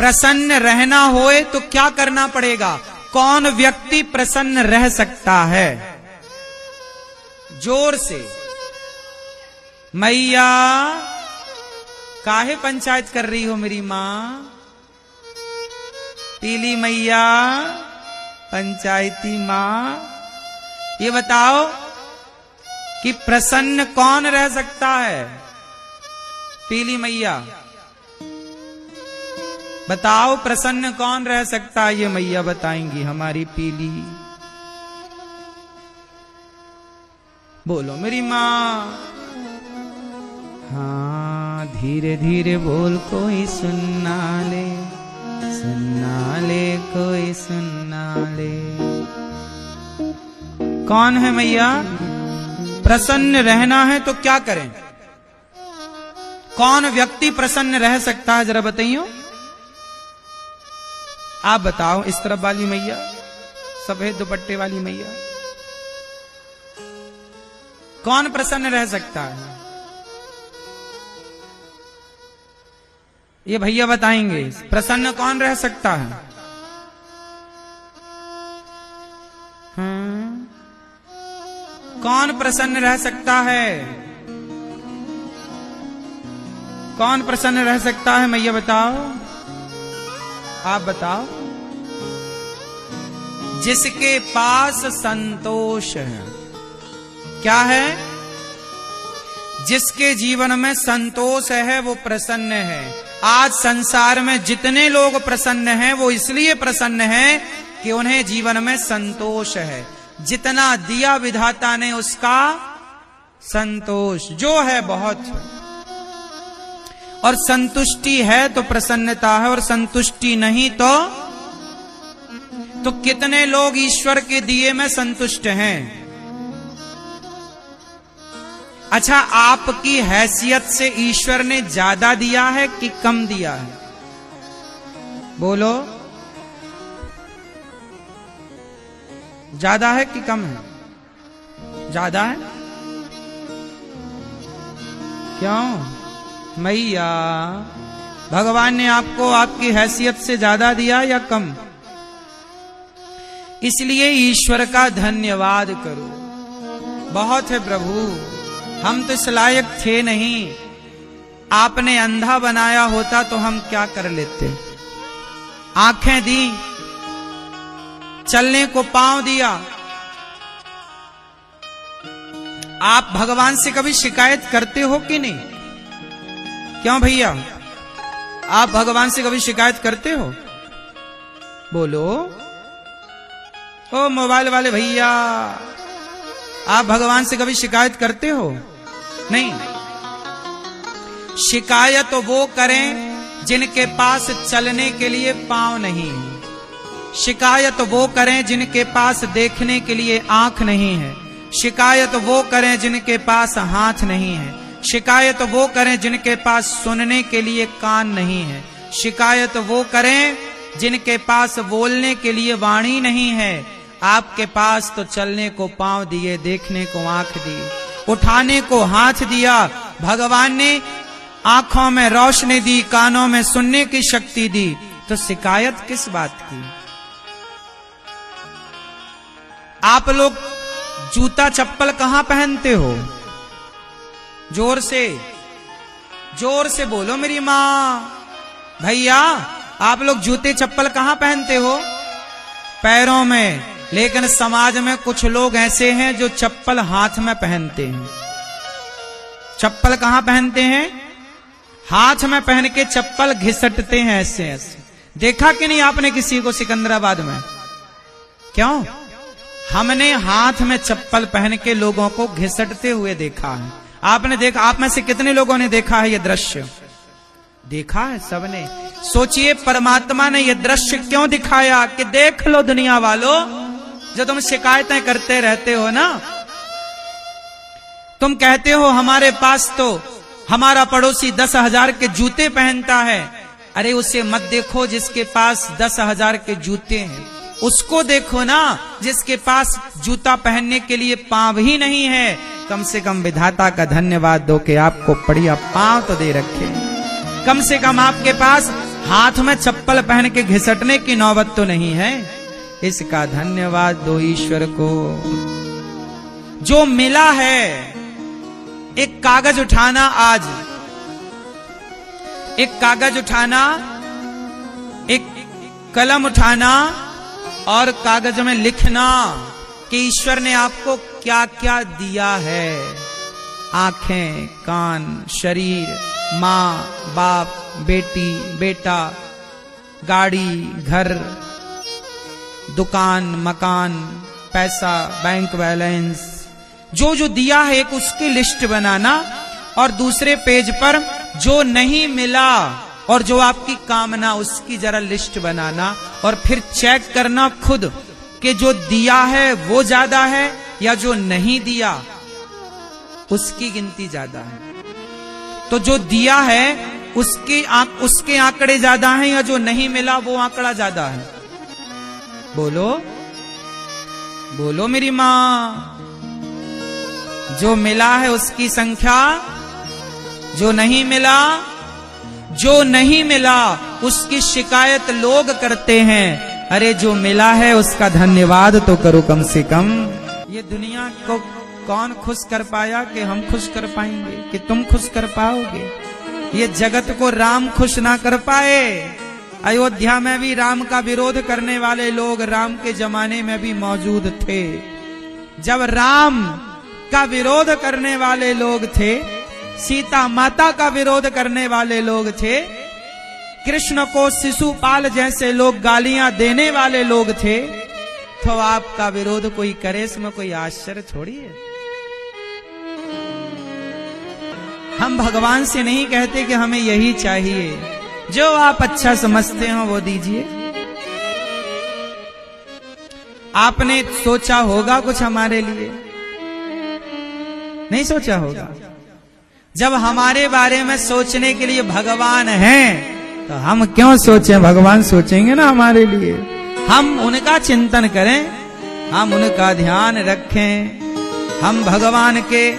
प्रसन्न रहना होए तो क्या करना पड़ेगा? कौन व्यक्ति प्रसन्न रह सकता है? जोर से मैया काहे पंचायत कर रही हो मेरी मां? पीली मैया, पंचायती मां, ये बताओ कि प्रसन्न कौन रह सकता है? पीली मैया बताओ, प्रसन्न कौन रह सकता है? ये मैया बताएंगी, हमारी पीली। बोलो मेरी मां। हाँ, धीरे धीरे बोल, कोई सुनना ले, सुनना ले, कोई सुनना ले। कौन है मैया? प्रसन्न रहना है तो क्या करें? कौन व्यक्ति प्रसन्न रह सकता है? जरा बताइयो, आप बताओ। इस तरफ वाली मैया, सफेद दुपट्टे वाली मैया, कौन प्रसन्न रह सकता है? ये भैया बताएंगे, प्रसन्न कौन रह सकता है? कौन प्रसन्न रह सकता है? कौन प्रसन्न रह सकता है मैया बताओ, आप बताओ। जिसके पास संतोष है। क्या है? जिसके जीवन में संतोष है वो प्रसन्न है। आज संसार में जितने लोग प्रसन्न हैं वो इसलिए प्रसन्न हैं कि उन्हें जीवन में संतोष है। जितना दिया विधाता ने उसका संतोष जो है बहुत है। और संतुष्टि है तो प्रसन्नता है, और संतुष्टि नहीं तो कितने लोग ईश्वर के दिए में संतुष्ट हैं? अच्छा, आपकी हैसियत से ईश्वर ने ज्यादा दिया है कि कम दिया है? बोलो, ज्यादा है कि कम है? ज्यादा है। क्यों मैया? भगवान ने आपको आपकी हैसियत से ज्यादा दिया या कम? इसलिए ईश्वर का धन्यवाद करो। बहुत है प्रभु, हम तो इस लायक थे नहीं। आपने अंधा बनाया होता तो हम क्या कर लेते? आंखें दी, चलने को पांव दिया। आप भगवान से कभी शिकायत करते हो कि नहीं? क्यों भैया, आप भगवान से कभी शिकायत करते हो? बोलो। ओ मोबाइल वाले भैया, आप भगवान से कभी शिकायत करते हो? नहीं। शिकायत वो करें जिनके पास चलने के लिए पांव नहीं है। शिकायत वो करें जिनके पास देखने के लिए आंख नहीं है। शिकायत वो करें जिनके पास हाथ नहीं है। शिकायत वो करें जिनके पास सुनने के लिए कान नहीं है। शिकायत वो करें जिनके पास बोलने के लिए वाणी नहीं है। आपके पास तो चलने को पांव दिए, देखने को आंख दी, उठाने को हाथ दिया। भगवान ने आंखों में रोशनी दी, कानों में सुनने की शक्ति दी, तो शिकायत किस बात की? आप लोग जूता चप्पल कहां पहनते हो? जोर से बोलो मेरी मां। भैया, आप लोग जूते चप्पल कहां पहनते हो? पैरों में। लेकिन समाज में कुछ लोग ऐसे हैं जो चप्पल हाथ में पहनते हैं। चप्पल कहां पहनते हैं? हाथ में पहन के चप्पल घिसटते हैं ऐसे ऐसे। देखा कि नहीं आपने किसी को सिकंदराबाद में? क्यों? हमने हाथ में चप्पल पहन के लोगों को घिसटते हुए देखा है। आपने देखा? आप में से कितने लोगों ने देखा है ये दृश्य? देखा है सबने। सोचिए, परमात्मा ने ये दृश्य क्यों दिखाया कि देख लो दुनिया वालों, जो तुम शिकायतें करते रहते हो ना, तुम कहते हो हमारे पास तो हमारा पड़ोसी 10,000 के जूते पहनता है। अरे उसे मत देखो जिसके पास 10,000 के जूते हैं, उसको देखो ना जिसके पास जूता पहनने के लिए पांव ही नहीं है। कम से कम विधाता का धन्यवाद दो कि आपको बढ़िया पांव तो दे रखे। कम से कम आपके पास हाथ में चप्पल पहन के घिसटने की नौबत तो नहीं है। इसका धन्यवाद दो ईश्वर को। जो मिला है, एक कागज उठाना, आज एक कागज उठाना, एक कलम उठाना और कागज में लिखना कि ईश्वर ने आपको क्या क्या दिया है। आंखें, कान, शरीर, माँ, बाप, बेटी, बेटा, गाड़ी, घर, दुकान, मकान, पैसा, बैंक बैलेंस, जो जो दिया है एक उसकी लिस्ट बनाना और दूसरे पेज पर जो नहीं मिला और जो आपकी कामना उसकी जरा लिस्ट बनाना और फिर चेक करना खुद कि जो दिया है वो ज्यादा है या जो नहीं दिया उसकी गिनती ज्यादा है। तो जो दिया है उसके आंकड़े ज्यादा हैं या जो नहीं मिला वो आंकड़ा ज्यादा है? बोलो बोलो मेरी मां। जो मिला है उसकी संख्या, जो नहीं मिला, जो नहीं मिला उसकी शिकायत लोग करते हैं। अरे जो मिला है उसका धन्यवाद तो करो कम से कम। ये दुनिया को कौन खुश कर पाया कि हम खुश कर पाएंगे, कि तुम खुश कर पाओगे? ये जगत को राम खुश ना कर पाए। अयोध्या में भी राम का विरोध करने वाले लोग राम के जमाने में भी मौजूद थे। जब राम का विरोध करने वाले लोग थे, सीता माता का विरोध करने वाले लोग थे, कृष्ण को शिशुपाल जैसे लोग गालियां देने वाले लोग थे, तो आपका विरोध कोई करे इसमें कोई आश्चर्य थोड़ी है। हम भगवान से नहीं कहते कि हमें यही चाहिए, जो आप अच्छा समझते हो वो दीजिए। आपने सोचा होगा कुछ हमारे लिए? नहीं सोचा होगा। जब हमारे बारे में सोचने के लिए भगवान हैं तो हम क्यों सोचें? भगवान सोचेंगे ना हमारे लिए। हम उनका चिंतन करें, हम उनका ध्यान रखें, हम भगवान के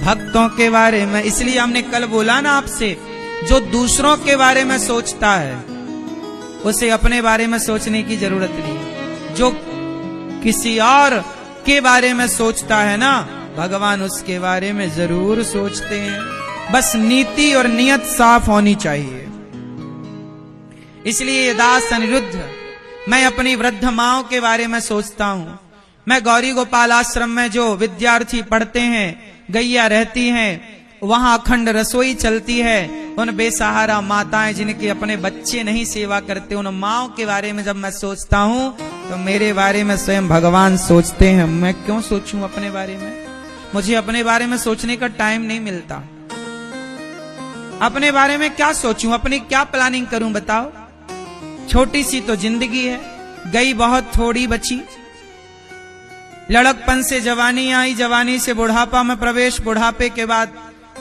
भक्तों के बारे में। इसलिए हमने कल बोला ना आपसे, जो दूसरों के बारे में सोचता है उसे अपने बारे में सोचने की जरूरत नहीं। जो किसी और के बारे में सोचता है ना, भगवान उसके बारे में जरूर सोचते हैं। बस नीति और नियत साफ होनी चाहिए। इसलिए ये दास अनिरुद्ध, मैं अपनी वृद्ध माओं के बारे में सोचता हूं। मैं गौरी गोपाल आश्रम में जो विद्यार्थी पढ़ते हैं, गैया रहती हैं, वहां अखंड रसोई चलती है। उन बेसहारा माताएं जिनके अपने बच्चे नहीं सेवा करते, उन माओं के बारे में जब मैं सोचता हूं तो मेरे बारे में स्वयं भगवान सोचते हैं। मैं क्यों सोचूं अपने बारे में? मुझे अपने बारे में सोचने का टाइम नहीं मिलता। अपने बारे में क्या सोचूं, अपनी क्या प्लानिंग करूं बताओ? छोटी सी तो जिंदगी है, गई बहुत थोड़ी बची। लड़कपन से जवानी आई, जवानी से बुढ़ापा में प्रवेश, बुढ़ापे के बाद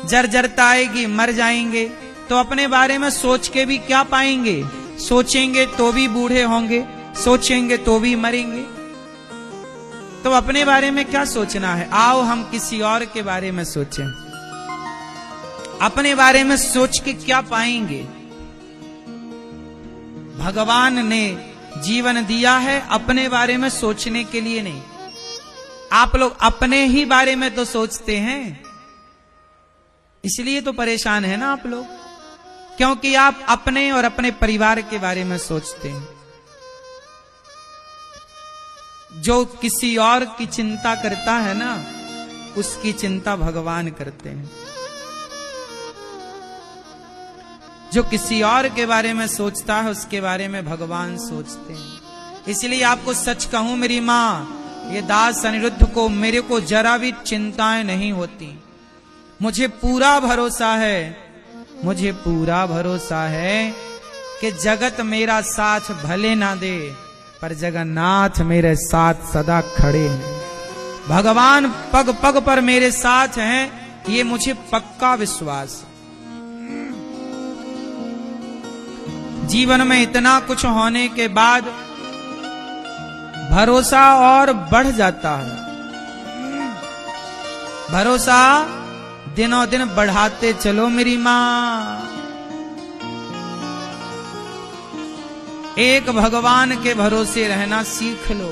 जर्जरता आएगी, मर जाएंगे। तो अपने बारे में सोच के भी क्या पाएंगे? सोचेंगे तो भी बूढ़े होंगे, सोचेंगे तो भी मरेंगे। तो अपने बारे में क्या सोचना है? आओ हम किसी और के बारे में सोचें। अपने बारे में सोच के क्या पाएंगे? भगवान ने जीवन दिया है अपने बारे में सोचने के लिए नहीं। आप लोग अपने ही बारे में तो सोचते हैं, इसलिए तो परेशान है ना आप लोग, क्योंकि आप अपने और अपने परिवार के बारे में सोचते हैं। जो किसी और की चिंता करता है ना, उसकी चिंता भगवान करते हैं। जो किसी और के बारे में सोचता है उसके बारे में भगवान सोचते हैं। इसलिए आपको सच कहूं मेरी मां, ये दास अनिरुद्ध को, मेरे को जरा भी चिंताएं नहीं होती। मुझे पूरा भरोसा है, मुझे पूरा भरोसा है कि जगत मेरा साथ भले ना दे, पर जगन्नाथ मेरे साथ सदा खड़े हैं। भगवान पग पग पर मेरे साथ हैं, ये मुझे पक्का विश्वास। जीवन में इतना कुछ होने के बाद भरोसा और बढ़ जाता है। भरोसा दिनों दिन बढ़ाते चलो मेरी मां। एक भगवान के भरोसे रहना सीख लो।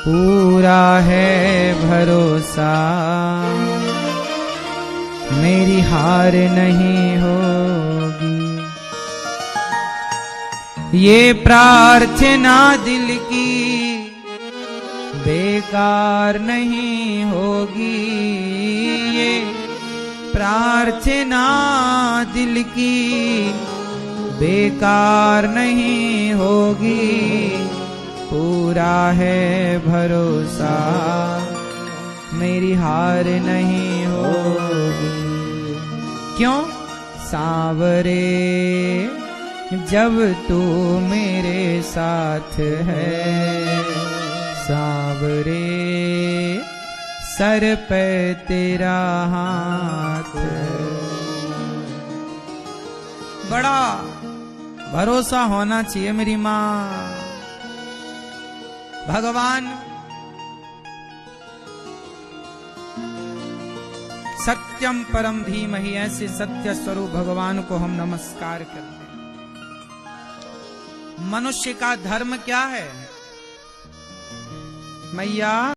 पूरा है भरोसा मेरी हार नहीं होगी, ये प्रार्थना दिल की बेकार नहीं होगी, ये प्रार्थना दिल की बेकार नहीं होगी। पूरा है भरोसा मेरी हार नहीं होगी। क्यों? सांवरे जब तू मेरे साथ है, सांवरे सर पे तेरा हाथ। बड़ा भरोसा होना चाहिए मेरी माँ। भगवान सत्यम परम धीमहि, ऐसे सत्य स्वरूप भगवान को हम नमस्कार करते हैं। मनुष्य का धर्म क्या है मैया?